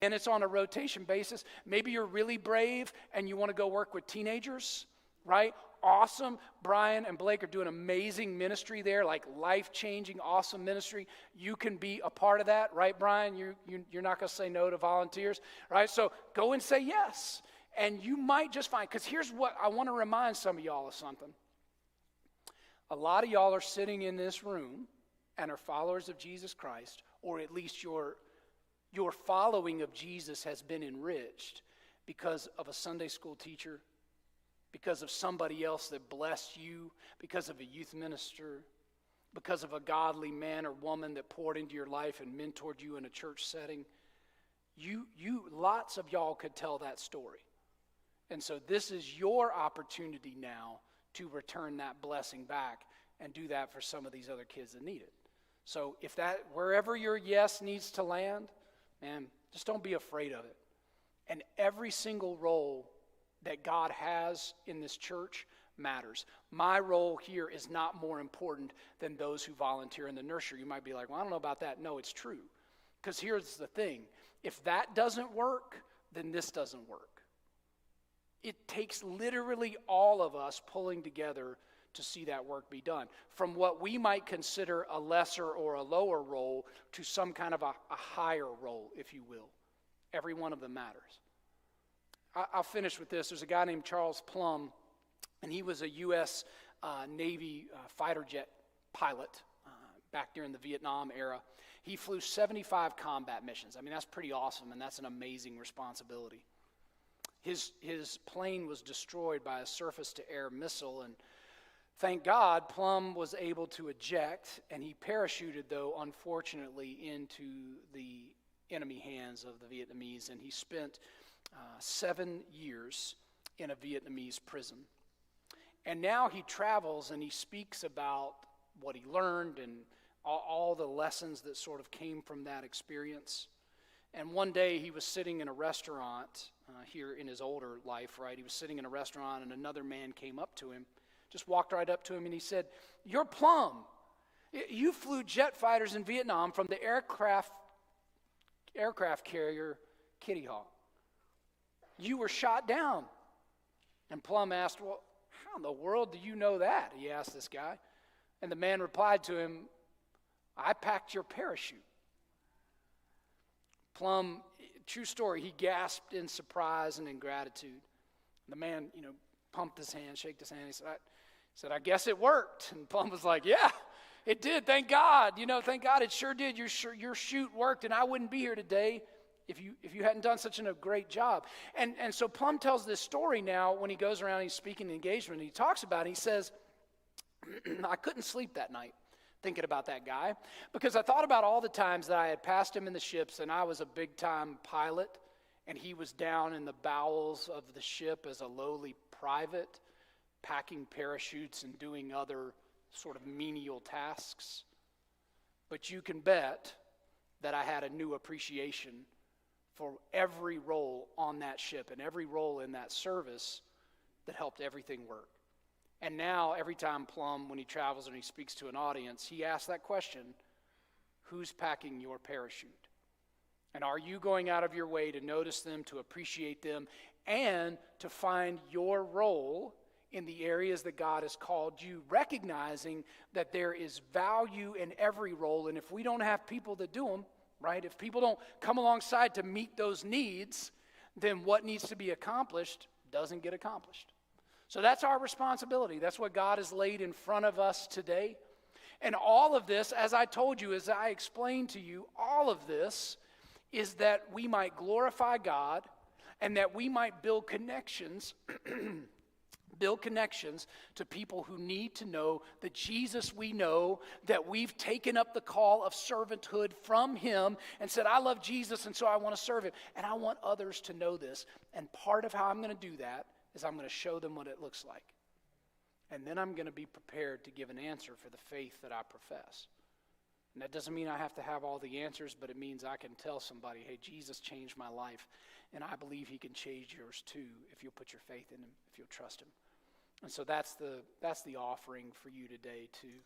And it's on a rotation basis. Maybe you're really brave and you want to go work with teenagers, right? Awesome. Brian and Blake are doing amazing ministry there, like life-changing, awesome ministry. You can be a part of that, right, Brian? You're not going to say no to volunteers, right? So go and say yes. And you might just find, because here's what I want to remind some of y'all of something. A lot of y'all are sitting in this room and are followers of Jesus Christ, or at least your following of Jesus has been enriched because of a Sunday school teacher, because of somebody else that blessed you, because of a youth minister, because of a godly man or woman that poured into your life and mentored you in a church setting. Lots of y'all could tell that story. And so this is your opportunity now to return that blessing back and do that for some of these other kids that need it. So if wherever your yes needs to land, man, just don't be afraid of it. And every single role that God has in this church matters. My role here is not more important than those who volunteer in the nursery. You might be like, well, I don't know about that. No, it's true. Because here's the thing. If that doesn't work, then this doesn't work. It takes literally all of us pulling together to see that work be done. From what we might consider a lesser or a lower role to some kind of a higher role, if you will. Every one of them matters. I'll finish with this. There's a guy named Charles Plum, and he was a U.S. Navy fighter jet pilot back during the Vietnam era. He flew 75 combat missions. I mean, that's pretty awesome, and that's an amazing responsibility. His plane was destroyed by a surface-to-air missile, and thank God, Plum was able to eject, and he parachuted, though, unfortunately, into the enemy hands of the Vietnamese, and he spent 7 years in a Vietnamese prison. And now he travels and he speaks about what he learned and all the lessons that sort of came from that experience. And one day he was sitting in a restaurant here in his older life, right? He was sitting in a restaurant and another man came up to him, just walked right up to him and he said, "You're Plum. You flew jet fighters in Vietnam from the aircraft carrier Kitty Hawk. You were shot down." And Plum asked, "Well, how in the world do you know that?" He asked this guy. And the man replied to him, "I packed your parachute." Plum, true story, he gasped in surprise and in gratitude. The man, pumped his hand, shook his hand. He said, "I guess it worked." And Plum was like, "Yeah, it did. Thank God. Thank God it sure did. Your chute worked, and I wouldn't be here today if you hadn't done such a great job." And so Plum tells this story now when he goes around, he's speaking engagement, and he talks about it. He says, "I couldn't sleep that night thinking about that guy because I thought about all the times that I had passed him in the ships, and I was a big-time pilot, and he was down in the bowels of the ship as a lowly private, packing parachutes and doing other sort of menial tasks. But you can bet that I had a new appreciation for every role on that ship and every role in that service that helped everything work." And now every time Plum, when he travels and he speaks to an audience, he asks that question, who's packing your parachute? And are you going out of your way to notice them, to appreciate them, and to find your role in the areas that God has called you, recognizing that there is value in every role, and if we don't have people that do them, right, if people don't come alongside to meet those needs, then what needs to be accomplished doesn't get accomplished. So that's our responsibility. That's what God has laid in front of us today. And all of this, as I told you, as I explained to you, all of this is that we might glorify God and that we might build connections to people who need to know the Jesus we know, that we've taken up the call of servanthood from him and said, "I love Jesus and so I want to serve him." And I want others to know this. And part of how I'm going to do that is I'm going to show them what it looks like. And then I'm going to be prepared to give an answer for the faith that I profess. And that doesn't mean I have to have all the answers, but it means I can tell somebody, hey, Jesus changed my life, and I believe he can change yours too if you'll put your faith in him, if you'll trust him. And so that's the offering for you today too.